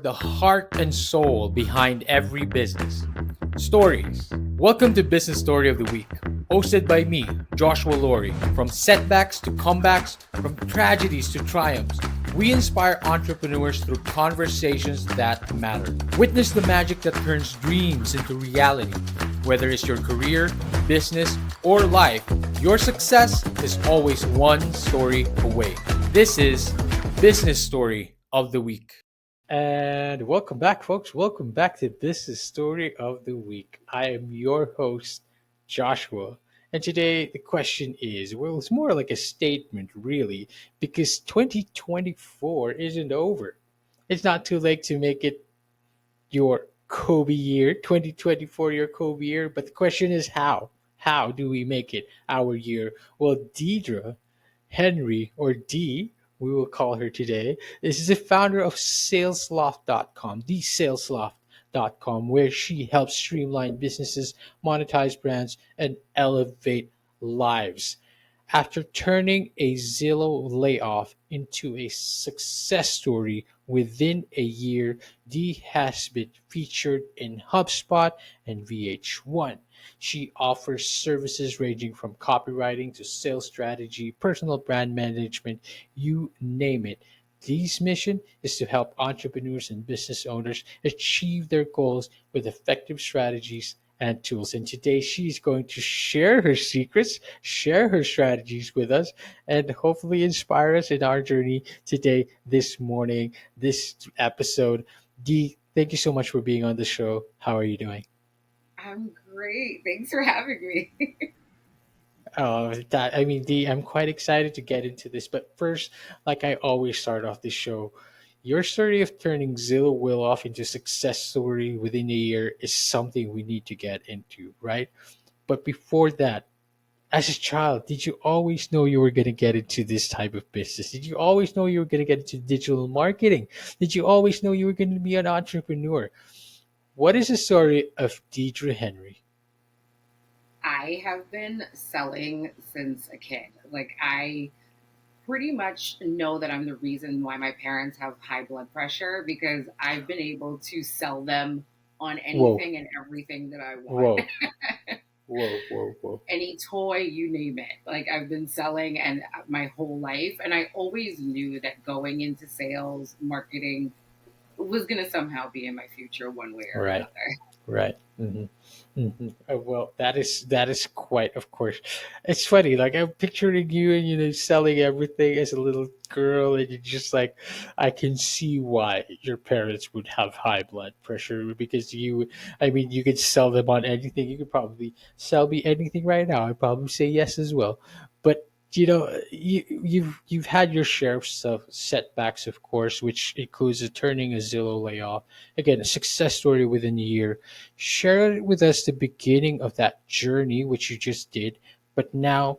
the heart and soul behind every business. Stories. Welcome to Business Story of the Week, hosted by me, Joshua Laurie. From setbacks to comebacks, from tragedies to triumphs, we inspire entrepreneurs through conversations that matter. Witness the magic that turns dreams into reality. Whether it's your career, business, or life, your success is always one story away. This is Business Story of the Week. And welcome back, folks. Welcome back to Business Story of the Week. I am your host, Joshua. And today the question is, well, it's more like a statement, really, because 2024 isn't over. It's not too late to make it your Kobe year, 2024 your Kobe year. But the question is how? How do we make it our year? Well, Deidre Henry, or D, we will call her today. This is the founder of salesloft.com, thesalesloft.com, where she helps streamline businesses, monetize brands, and elevate lives. After turning a Zillow layoff into a success story within a year, Dee has been featured in HubSpot and VH1. She offers services ranging from copywriting to sales strategy, personal brand management, you name it. Dee's mission is to help entrepreneurs and business owners achieve their goals with effective strategies and tools. And today she's going to share her secrets, share her strategies with us, and hopefully inspire us in our journey today, this morning, this episode. Dee, thank you so much for being on the show. How are you doing? I'm great. Thanks for having me. Dee, I'm quite excited to get into this. But first, like I always start off the show, your story of turning Zillow Will off into success story within a year is something we need to get into, right? But before that, as a child, did you always know you were going to get into this type of business? Did you always know you were going to get into digital marketing? Did you always know you were going to be an entrepreneur? What is the story of Deidre Henry? I have been selling since a kid. I pretty much know that I'm the reason why my parents have high blood pressure because I've been able to sell them on Whoa, anything and everything that I want. whoa, whoa. Any toy, you name it. I've been selling and my whole life, and I always knew that going into sales, marketing was going to somehow be in my future one way or Right. another. Right. Well, that is quite, of course. It's funny. Like I'm picturing you and selling everything as a little girl, and you're just like, I can see why your parents would have high blood pressure because you. I mean, you could sell them on anything. You could probably sell me anything right now. I'd probably say yes as well. But you've had your share of setbacks, of course, which includes the turning a Zillow layoff. Again, a success story within a year. Share with us the beginning of that journey, which you just did, but now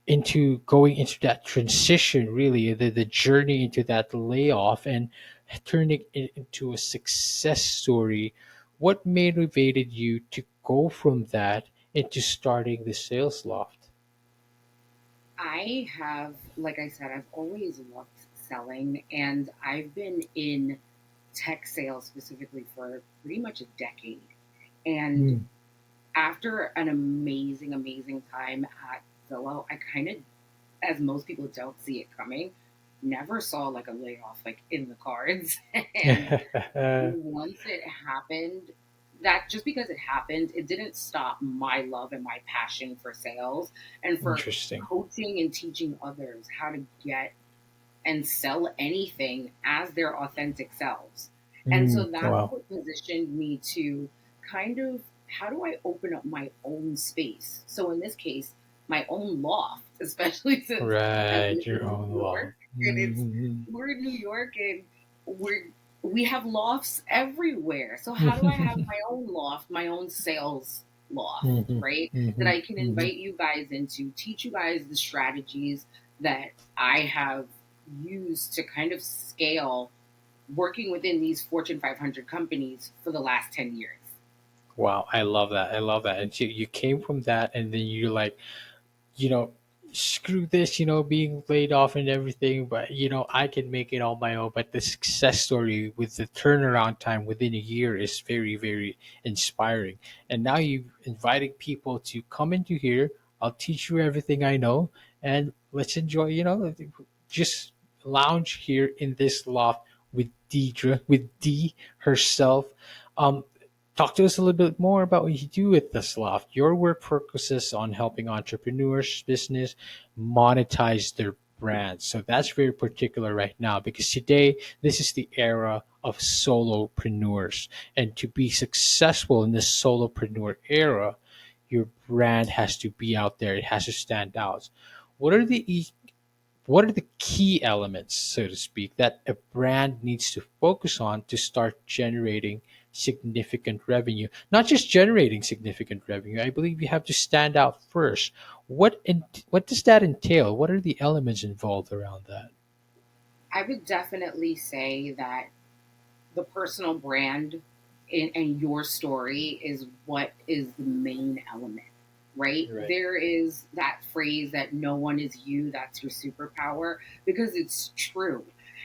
into going into that transition, really, the journey into that layoff and turning it into a success story. What motivated you to go from that into starting the sales loft? I have, like I said, I've always loved selling, and I've been in tech sales specifically for pretty much a decade. And Mm. after an amazing, amazing time at Zillow, I kind of, as most people don't see it coming, never saw like a layoff like in the cards. And once it happened, that just because it happened, it didn't stop my love and my passion for sales and for Interesting. coaching and teaching others how to get and sell anything as their authentic selves. And so that's Wow. what positioned me to kind of how do I open up my own space? So in this case, my own loft, especially since I Right, live your in own New law. York and we're in New York and we have lofts everywhere. So how do I have my own loft, my own sales loft, right? That I can invite you guys into, teach you guys the strategies that I have used to kind of scale working within these Fortune 500 companies for the last 10 years. Wow, I love that. I love that. And you came from that, and then you're like, you know, screw this, being laid off and everything, but I can make it on my own. But the success story with the turnaround time within a year is very, very inspiring. And now you're inviting people to come into here. I'll teach you everything I know, and let's enjoy, just lounge here in this loft with Deidre, with Dee herself. Um, Talk to us a little bit more about what you do at this loft. Your work focuses on helping entrepreneurs, business monetize their brands. So that's very particular right now because today this is the era of solopreneurs. And to be successful in this solopreneur era, your brand has to be out there. It has to stand out. What are the key elements, so to speak, that a brand needs to focus on to start generating significant revenue? Not just generating significant revenue. I believe you have to stand out first. What does that entail? What are the elements involved around that? I would definitely say that the personal brand and your story is what is the main element, right? Right. There is that phrase that no one is you, that's your superpower, because it's true.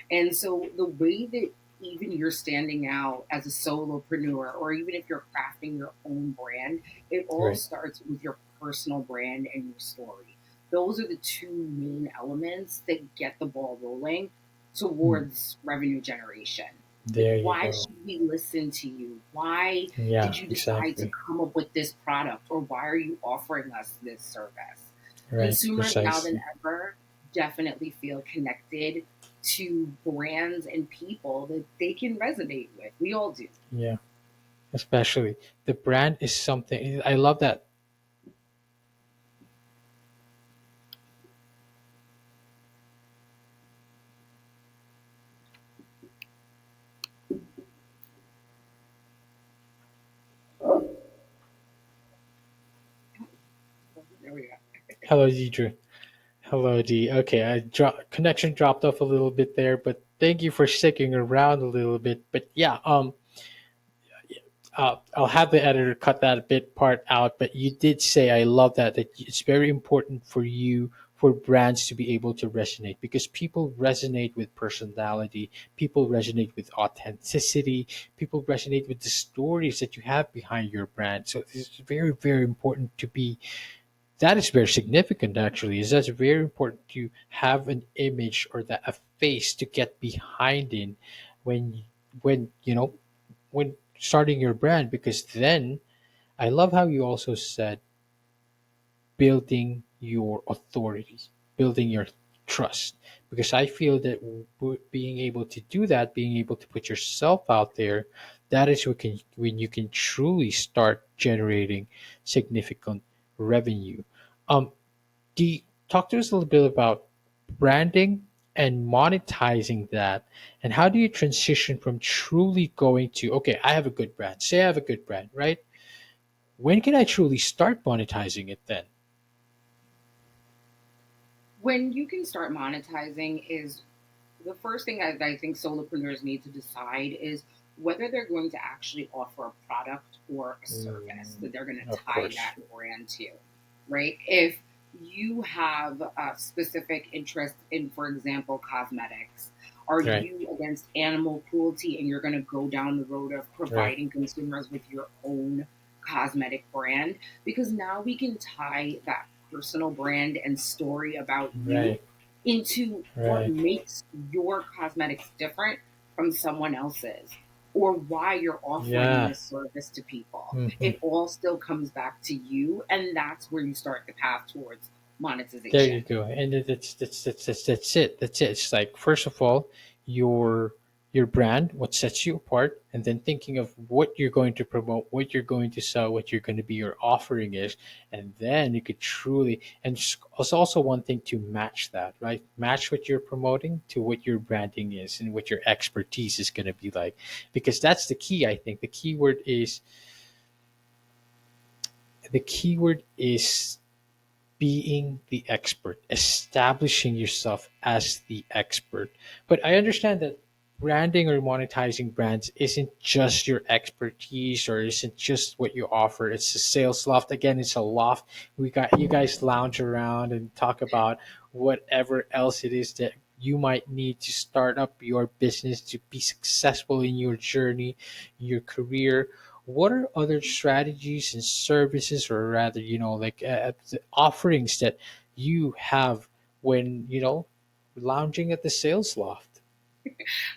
And so the way that even you're standing out as a solopreneur, or even if you're crafting your own brand, it all Right. starts with your personal brand and your story. Those are the two main elements that get the ball rolling Hmm. towards revenue generation. Like, There you why go. should we listen to you? Why Yeah, did you decide to exactly. come up with this product? Or why are you offering us this service? Right, Consumers now than precisely. ever definitely feel connected to brands and people that they can resonate with. We all do. Yeah, especially the brand is something. I love that. There we go. Hello, Deidre. Hello, D. Okay, connection dropped off a little bit there, but thank you for sticking around a little bit. But yeah, I'll have the editor cut that bit part out. But you did say I love that it's very important for you for brands to be able to resonate because people resonate with personality, people resonate with authenticity, people resonate with the stories that you have behind your brand. So it's very, very important to be that is very significant actually is that's very important to have an image or that a face to get behind in when when when starting your brand because then I love how you also said building your authority, building your trust. Because I feel that being able to do that, being able to put yourself out there, that is when you can truly start generating significant revenue. Um, talk to us a little bit about branding and monetizing that, and how do you transition from truly going to okay, I have a good brand. Say I have a good brand, right? When can I truly start monetizing it then? When you can start monetizing is the first thing I think solopreneurs need to decide is whether they're going to actually offer a product or a service Mm, that they're going to of tie course. that brand to, right? If you have a specific interest in, for example, cosmetics, are Right. you against animal cruelty and you're going to go down the road of Right. providing consumers with your own cosmetic brand? Because now we can tie that personal brand and story about you Right. into what Right. makes your cosmetics different from someone else's or why you're offering Yeah. this service to people. Hmm. It all still comes back to you, and that's where you start the path towards There monetization. you go. And that's it. That's it. It's like first of all, your your brand, what sets you apart, and then thinking of what you're going to promote, what you're going to sell, what you're going to be your offering is, and then you could truly and it's also one thing to match that, right? Match what you're promoting to what your branding is and what your expertise is going to be like, because that's the key. I think the keyword is being the expert, establishing yourself as the expert. But I understand that branding or monetizing brands isn't just your expertise or isn't just what you offer. It's a sales loft. Again, it's a loft. We got you guys lounge around and talk about whatever else it is that you might need to start up your business to be successful in your journey, your career. What are other strategies and services, or rather, like the offerings that you have when lounging at the sales loft?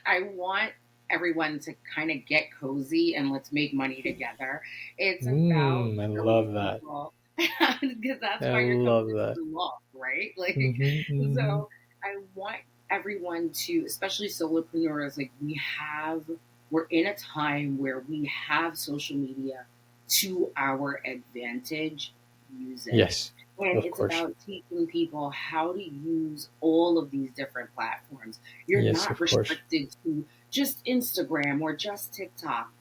I want everyone to kind of get cozy and let's make money together. It's about I showing love that. people because that's I why you're coming love into that. the law, right? Like, Hmm, hmm. so I want everyone to, especially solopreneurs, like we're in a time where we have social media to our advantage. Use it. Yes, And of it's course. about teaching people how to use all of these different platforms. You're Yes, not of course. restricted to just Instagram or just TikTok.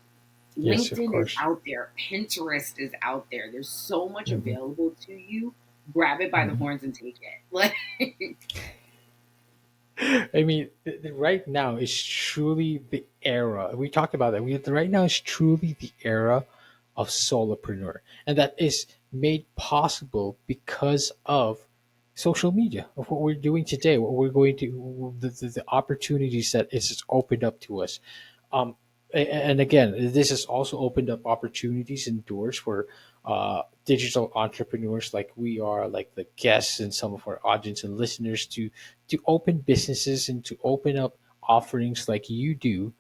Yes, of LinkedIn is course. out there, Pinterest is out there. There's so much Hmm, available to you. Grab it by the hmm. horns and take it. Like, I mean, right now is truly the era. We talked about that. Right now is truly the era of solopreneur, and that is made possible because of social media, of what we're doing today, what we're going to, the opportunities that is opened up to us. Um, and again, this has also opened up opportunities and doors for digital entrepreneurs like we are, like the guests and some of our audience and listeners, to open businesses and to open up offerings like you do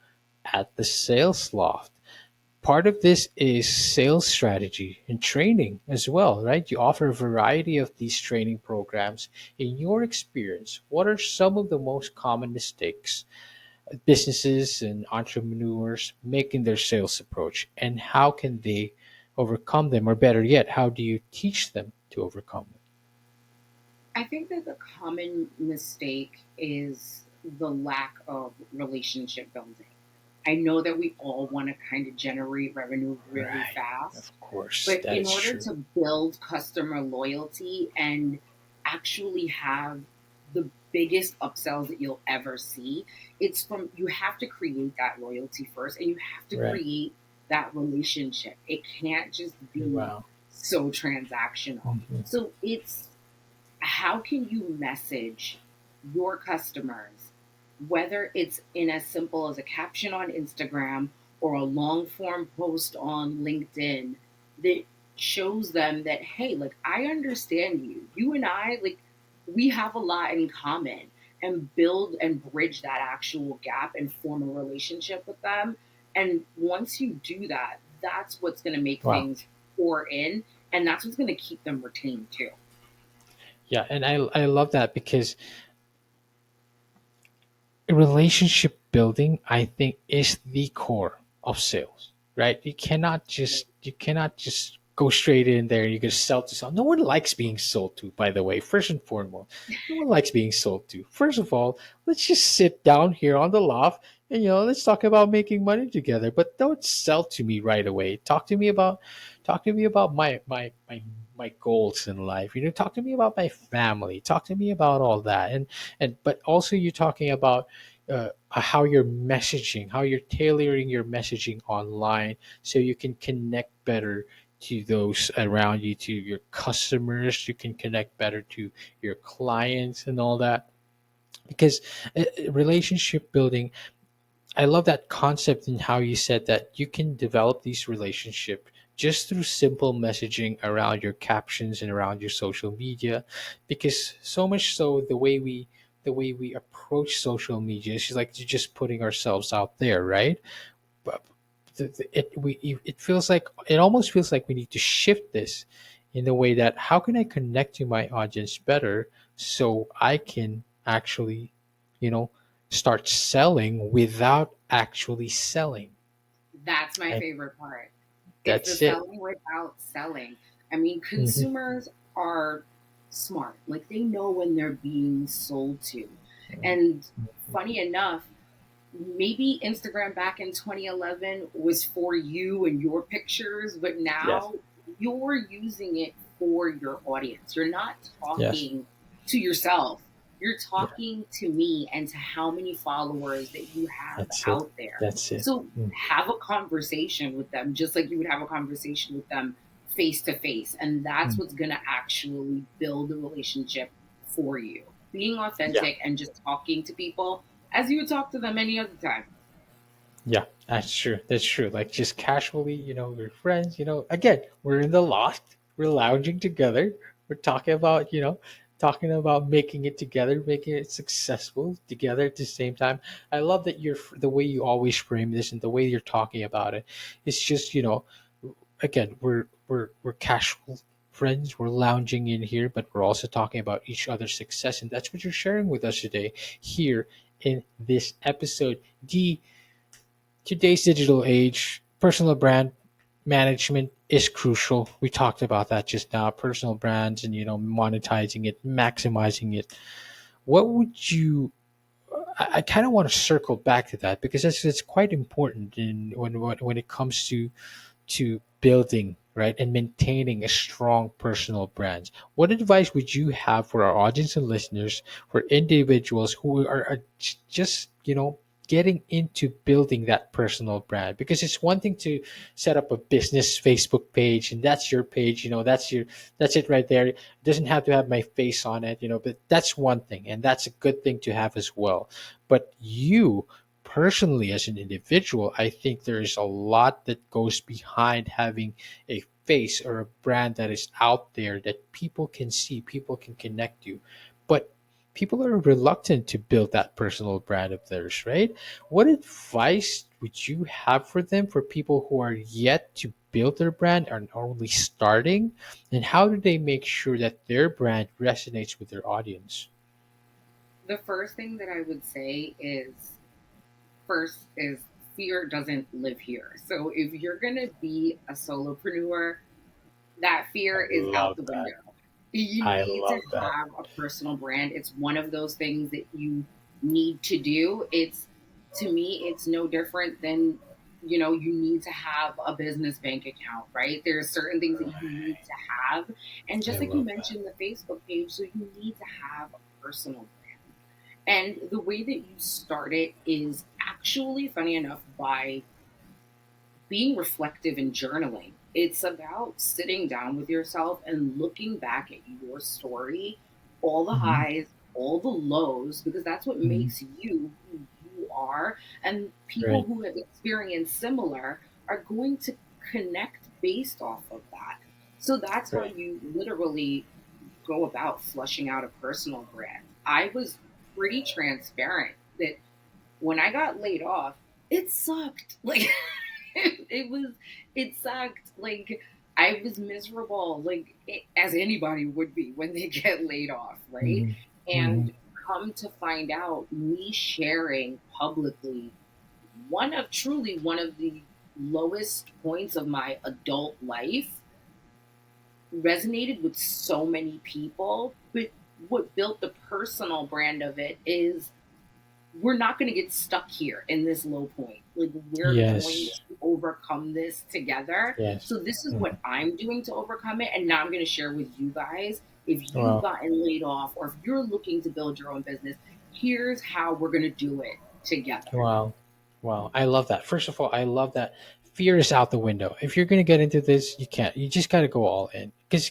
at the Sales Loft. Part of this is sales strategy and training as well, right? You offer a variety of these training programs. In your experience, what are some of the most common mistakes businesses and entrepreneurs make in their sales approach, and how can they overcome them? Or better yet, how do you teach them to overcome them? I think that the common mistake is the lack of relationship building. I know that we all want to kind of generate revenue really Right. fast, Of course, but that in is order true. to build customer loyalty and actually have the biggest upsells that you'll ever see, you have to create that loyalty first and you have to Right. create that relationship. It can't just be Wow. so transactional. Mhm. So it's how can you message your customers, whether it's in as simple as a caption on Instagram or a long form post on LinkedIn that shows them that, hey, like, I understand you. You and I, like, we have a lot in common, and build and bridge that actual gap and form a relationship with them. And once you do that, that's what's going to make Wow. things pour in, and that's what's going to keep them retained too. Yeah, and I love that because relationship building, I think, is the core of sales, right? You cannot just go straight in there and you can sell to someone. No one likes being sold to, by the way. First and foremost, no one likes being sold to. First of all, let's just sit down here on the loft and let's talk about making money together. But don't sell to me right away. Talk to me about my goals in life. Talk to me about my family. Talk to me about all that. And but also you're talking about how you're messaging, how you're tailoring your messaging online so you can connect better to those around you, to your customers. You can connect better to your clients and all that. Because relationship building, I love that concept and how you said that you can develop these relationships just through simple messaging around your captions and around your social media, because so much so the way we approach social media is like just putting ourselves out there, right? But it almost feels like we need to shift this in the way that how can I connect to my audience better so I can actually, you know, start selling without actually selling. That's my And favorite part. It's the that's it. selling without selling. I mean, Hmm. consumers are smart. Like, they know when they're being sold to. And funny enough, maybe Instagram back in 2011 was for you and your pictures, but Yes. now you're using it for your audience. You're not Yes. talking to yourself. You're Yeah. talking to me and to how many followers that you have That's it. out there. That's it. So Mm. have a conversation with them just like you would have a conversation with them face to face. And that's Mm. what's going to actually build a relationship for you. Being Yeah. authentic and just talking to people as you would talk to them any other time. Yeah, that's true. That's true. Like just casually, we're friends. Again, we're in the loft. We're lounging together. We're talking about making it together, making it successful together at the same time. I love that the way you always frame this and the way you're talking about it. It's just, again, we're casual friends. We're lounging in here, but we're also talking about each other's success, and that's what you're sharing with us today here in this episode. D, today's digital age, personal brand management is crucial. We talked about that just now. Personal brands and monetizing it, maximizing it. What would you? I kind of want to circle back to that because it's quite important in when it comes to building, right, and maintaining a strong personal brand. What advice would you have for our audience and listeners, for individuals who are just getting into building that personal brand? Because it's one thing to set up a business Facebook page and that's your page, that's it right there. It doesn't have to have my face on it, but that's one thing, and that's a good thing to have as well. But you personally, as an individual, I think there is a lot that goes behind having a face or a brand that is out there that people can see, people can connect to. But people are reluctant to build that personal brand of theirs, right? What advice would you have for them, for people who are yet to build their brand, are only starting? And how do they make sure that their brand resonates with their audience? The first thing that I would say is first is fear doesn't live here. So if you're going to be a solopreneur, that I fear is out love the that. window. You I need to love that. have a personal brand. It's one of those things that you need to do. It's to me, it's no different than you need to have a business bank account, right? There's certain things that you need to have. And I just like you love that. mentioned, the Facebook page, so you need to have a personal brand. And the way that you start it is actually, funny enough, by being reflective and journaling. It's about sitting down with yourself and looking back at your story, all the Mhm. highs, all the lows, because that's what Mhm. makes you who you are. And people Right. who have experienced similar are going to connect based off of that. So that's how Right. you literally go about flushing out a personal brand. I was pretty transparent that when I got laid off, it sucked. Like it was, it sucked. Like I was miserable, like as anybody would be when they get laid off, right? Mhm. And Mhm. come to find out, me sharing publicly one of the lowest points of my adult life resonated with so many people. But what built the personal brand of it is we're not going to get stuck here in this low point. Like, we're going Yes. to overcome this together. Yes. So, this is what Mhm. I'm doing to overcome it. And now I'm going to share with you guys, if you've Wow. gotten laid off or if you're looking to build your own business, here's how we're going to do it together. Wow. Wow. I love that. First of all, I love that fear is out the window. If you're going to get into this, you can't. You just got to go all in. Because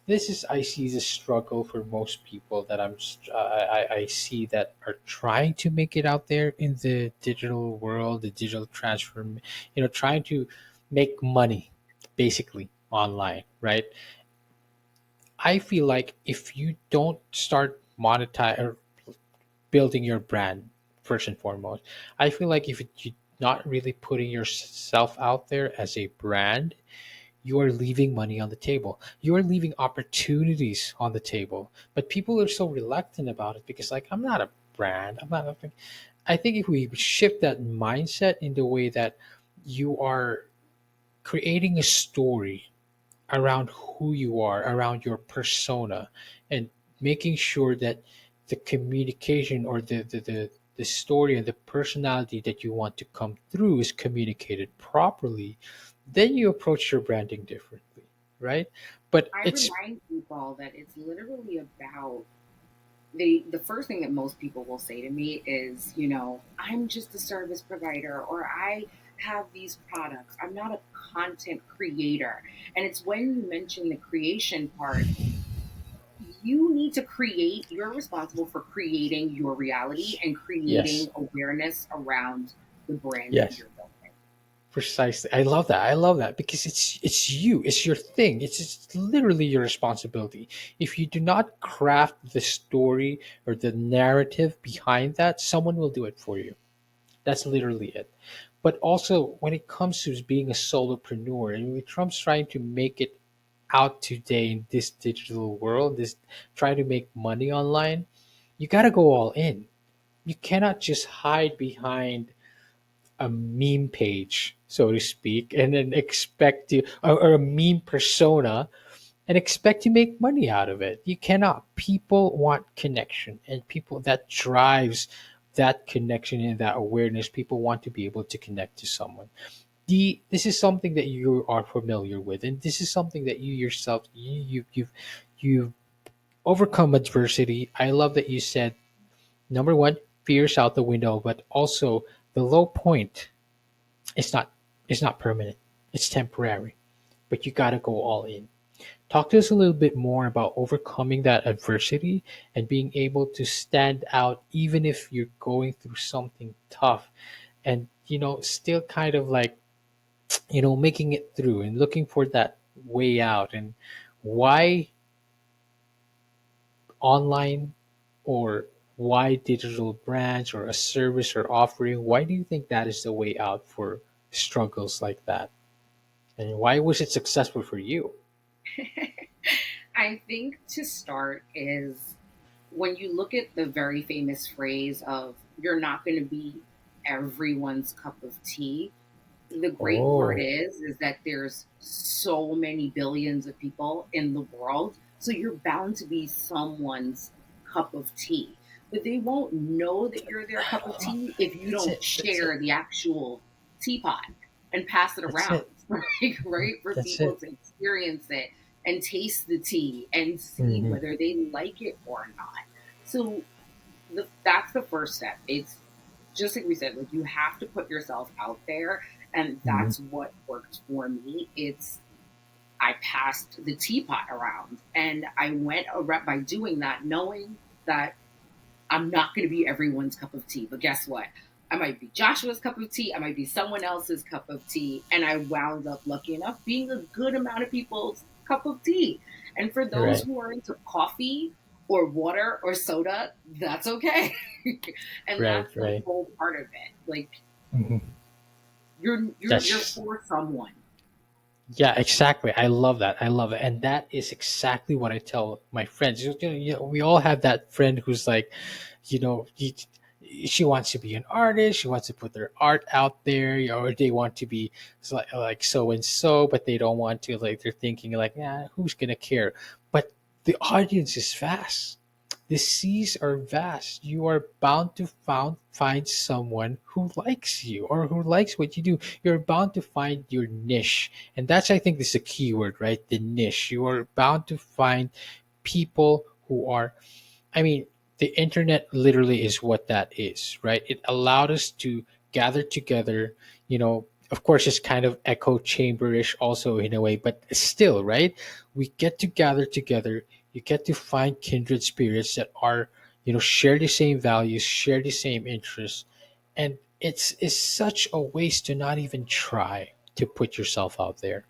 this is, I see the struggle for most people that I see that are trying to make it out there in the digital world, the digital transform, trying to make money basically online, right? I feel like if you don't start monetize or building your brand first and foremost, I feel like if you're not really putting yourself out there as a brand, you are leaving money on the table. You are leaving opportunities on the table. But people are so reluctant about it because, like, I'm not a brand. I'm not. I think if we shift that mindset in the way that you are creating a story around who you are, around your persona, and making sure that the communication or the story and the personality that you want to come through is communicated properly, then you approach your branding differently, right? But I it's remind people that it's literally about the first thing that most people will say to me is, I'm just a service provider, or I have these products. I'm not a content creator. And it's when you mention the creation part, you need to create, you're responsible for creating your reality and Yes. creating awareness around the brand that Yes. you're building. Precisely. I love that. I love that because it's you. It's your thing. It's literally your responsibility. If you do not craft the story or the narrative behind that, someone will do it for you. That's literally it. But also, when it comes to being a solopreneur, and when it comes trying to make it out today in this digital world, this trying to make money online, you got to go all in. You cannot just hide behind a meme page, so to speak, and then expect to, or a meme persona, and expect to make money out of it. You cannot. People want connection, and people that drives that connection and that awareness. People want to be able to connect to someone. This is something that you are familiar with, and this is something that you yourself you've overcome adversity. I love that you said number one, fears out the window, but also the low point it's not it's not permanent. It's temporary. But you gotta go all in. Talk to us a little bit more about overcoming that adversity and being able to stand out even if you're going through something tough and still kind of like making it through and looking for that way out and why online or why digital brands or a service or offering, why do you think that is the way out for struggles like that? And why was it successful for you? I think to start is when you look at the very famous phrase of you're not going to be everyone's cup of tea, the great part Oh, is that there's so many billions of people in the world, so you're bound to be someone's cup of tea, but they won't know that you're their cup of tea if you that's don't it. That's it. share the actual teapot and pass it That's around. it. Right, for That's people it. to experience it and taste the tea and see Hmm. whether they like it or not. So that's the first step. It's just like we said, like you have to put yourself out there, and Hmm. that's what worked for me. It's I passed the teapot around, and I went around by doing that, knowing that I'm not going to be everyone's cup of tea. But guess what? I might be Joshua's cup of tea. I might be someone else's cup of tea. And I wound up lucky enough being a good amount of people's cup of tea. And for those Right. who are into coffee or water or soda, that's okay. And Right. that's the Right. whole part of it. Like Hmm. you're That's for someone. Yeah, exactly. I love that. I love it, and that is exactly what I tell my friends. We all have that friend who's like, you know, he, she wants to be an artist. She wants to put their art out there, or they want to be like so and so, but they don't want to. Like they're thinking like, yeah, who's gonna care? But the audience is vast. The seas are vast. You are bound to find someone who likes you or who likes what you do. You're bound to find your niche, and that's I think this is a key word, right? The niche. You are bound to find people who are I mean, the internet literally is what that is, right? It allowed us to gather together, of course, it's kind of echo chamberish also in a way, but still, right? We get to gather together. You get to find kindred spirits that are, share the same values, share the same interests. And it's such a waste to not even try to put yourself out there.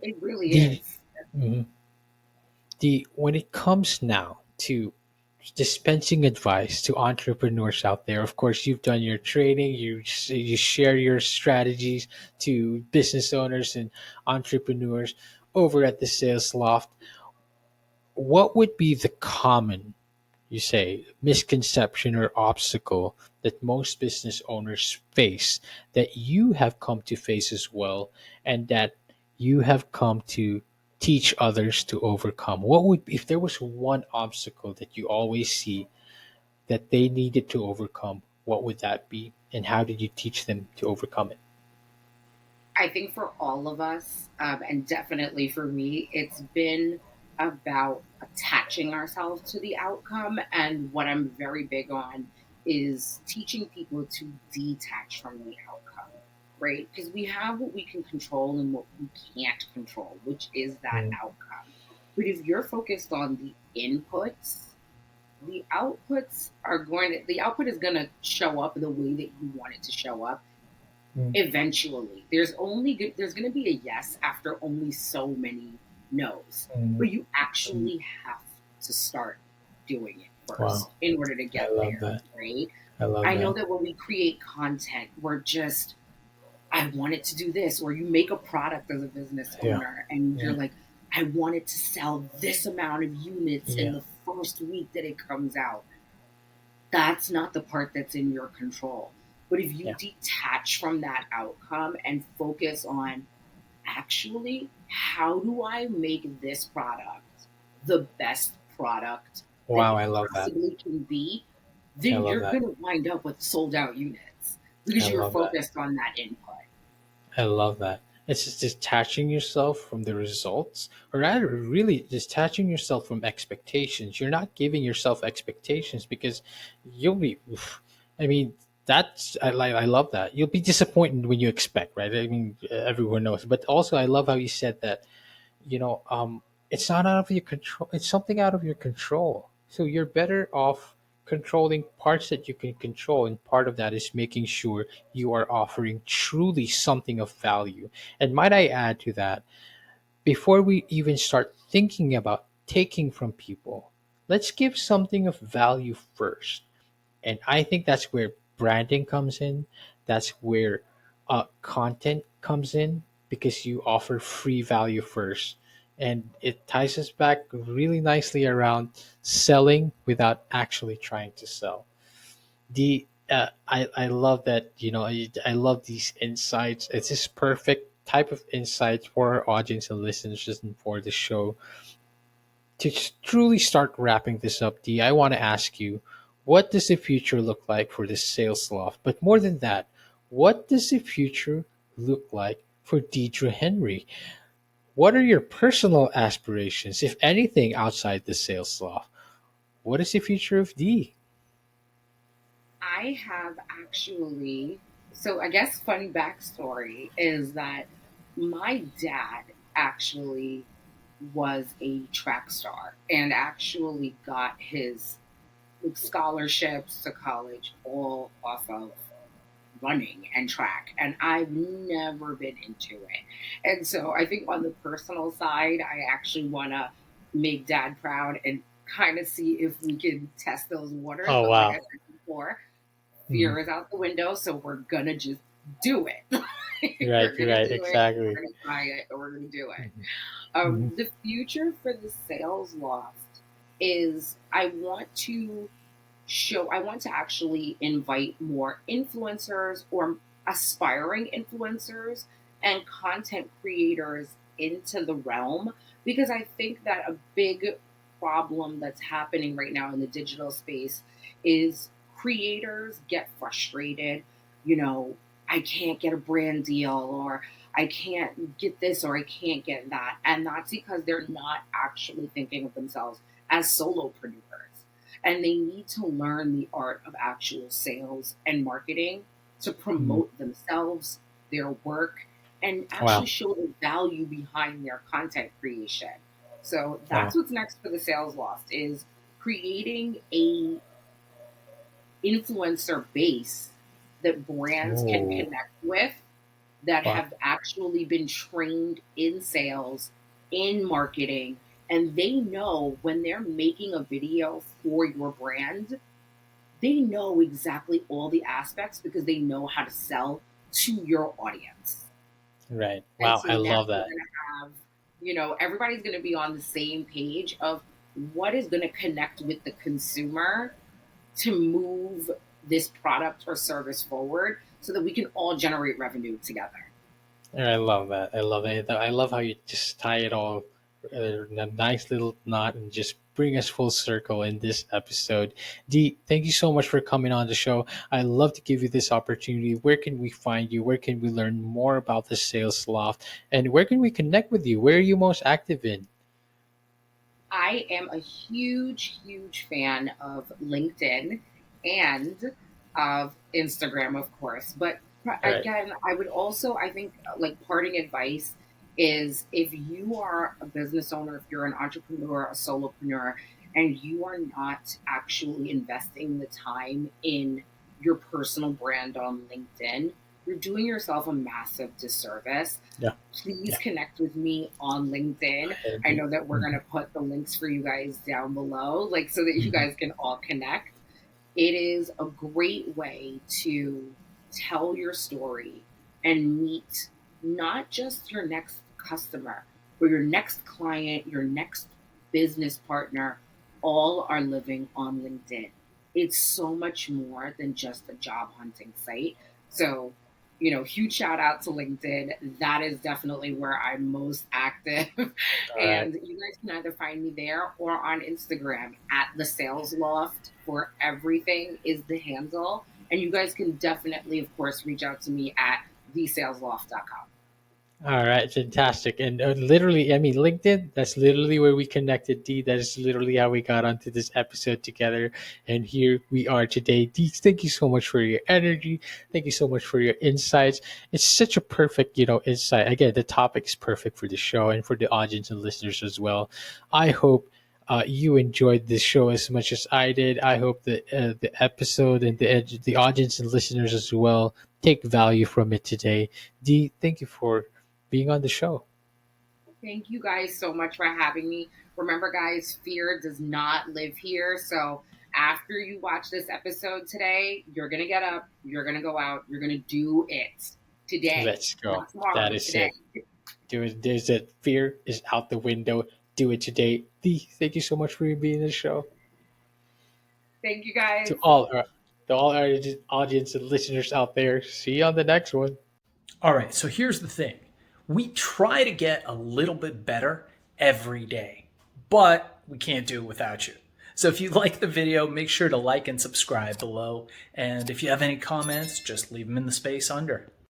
It really The, is. mhm. When it comes now to dispensing advice to entrepreneurs out there, of course you've done your training, you share your strategies to business owners and entrepreneurs over at the Sales Loft. What would be the common, you say, misconception or obstacle that most business owners face that you have come to face as well, and that you have come to teach others to overcome? What would, if there was one obstacle that you always see that they needed to overcome, what would that be? And how did you teach them to overcome it? I think for all of us, and definitely for me, it's been about attaching ourselves to the outcome. And what I'm very big on is teaching people to detach from the outcome, right? Because we have what we can control and what we can't control, which is that Mm. outcome. But if you're focused on the inputs, the output is going to show up the way that you want it to show up Mm. eventually. There's going to be a yes after only so many no's, Mm. but you actually have to start doing it Wow. first in order to I get love there, that. right? I love I know that. that when we create content, we're just, I want it to do this, or you make a product as a business Yeah. owner and you're Yeah. like, I want it to sell this amount of units in Yeah. the first week that it comes out. That's not the part that's in your control. But if you Yeah. detach from that outcome and focus on, actually, how do I make this product the best product that Wow. it I love that. possibly can be, I then love you're that. going to wind up with sold out units I because you're love that. focused on that input. I love that. It's just detaching yourself from the results, or rather, really detaching yourself from expectations. You're not giving yourself expectations because you'll be. Oof. I mean, that's I like. I love that. You'll be disappointed when you expect, right? I mean, everyone knows. But also, I love how you said that you know it's not out of your control, it's something out of your control, so you're better off controlling parts that you can control, and part of that is making sure you are offering truly something of value. And might I add to that, before we even start thinking about taking from people, let's give something of value first. And I think that's where branding comes in. That's where content comes in, because you offer free value first. And it ties us back really nicely around selling without actually trying to sell. I love that, I love these insights. It's this perfect type of insights for our audience and listeners and for the show. To truly start wrapping this up, Dee, I want to ask you, what does the future look like for the sales loft? But more than that, what does the future look like for Deidre Henry? What are your personal aspirations, if anything, outside the sales loft? What is the future of Dee? I have actually, so I guess funny backstory is that my dad actually was a track star and actually got his scholarships to college all off of running and track, and I've never been into it. And so I think on the personal side, I actually want to make dad proud and kind of see if we can test those waters. Oh, But like I wow. said before, Mhm. fear is out the window, so we're gonna just do it. Right, We're gonna right, do it. We're exactly. gonna try it, and we're gonna do it. Mhm. Mhm. The future for the sales loft is, I want to actually invite more influencers or aspiring influencers and content creators into the realm, because I think that a big problem that's happening right now in the digital space is creators get frustrated. You know, I can't get a brand deal, or I can't get this, or I can't get that. And that's because they're not actually thinking of themselves as solopreneurs. And they need to learn the art of actual sales and marketing to Mhm. promote themselves, their work, and actually Wow. show the value behind their content creation. So that's Wow. what's next for the sales loft, is creating a influencer base that brands can Oh, connect with, that wow. have actually been trained in sales, in marketing, and they know when they're making a video for your brand, they know exactly all the aspects because they know how to sell to your audience. Right. And Wow. so I now love we're that. going to have, everybody's going to be on the same page of what is going to connect with the consumer to move this product or service forward so that we can all generate revenue together. I love that. I love it. I love how you just tie it all in a nice little knot and just bring us full circle in this episode. Dee, thank you so much for coming on the show. I love to give you this opportunity. Where can we find you? Where can we learn more about the Sales Loft? And where can we connect with you? Where are you most active in? I am a huge, huge fan of LinkedIn and of Instagram, of course. But All right. again, I would also, I think, like parting advice is if you are a business owner, if you're an entrepreneur, a solopreneur, and you are not actually investing the time in your personal brand on LinkedIn, you're doing yourself a massive disservice. Yeah. Please Yeah. connect with me on LinkedIn. I I agree. know that we're going to put the links for you guys down below, like so that you Mhm. guys can all connect. It is a great way to tell your story and meet not just your next customer, but your next client, your next business partner. All are living on LinkedIn. It's so much more than just a job hunting site. So, huge shout out to LinkedIn. That is definitely where I'm most active. All right. And you guys can either find me there or on Instagram at the Sales Loft for everything is the handle. And you guys can definitely, of course, reach out to me at thesalesloft.com. All right, fantastic. And literally, I mean, LinkedIn, that's literally where we connected, Dee. That is literally how we got onto this episode together. And here we are today. Dee, thank you so much for your energy. Thank you so much for your insights. It's such a perfect, insight. Again, the topic is perfect for the show and for the audience and listeners as well. I hope you enjoyed this show as much as I did. I hope that the episode and the audience and listeners as well take value from it today. Dee, thank you for being on the show. Thank you guys so much for having me. Remember, guys, fear does not live here. So after you watch this episode today, you're going to get up, you're going to go out, you're going to do it today, Let's go. not tomorrow, That but is today. it. Do it. There's it. Fear is out the window. Do it today. Dee, thank you so much for being on the show. Thank you To guys. all our audience and listeners out there, see you on the next one. All right, so here's the thing. We try to get a little bit better every day, but we can't do it without you. So if you like the video, make sure to like and subscribe below. And if you have any comments, just leave them in the space under.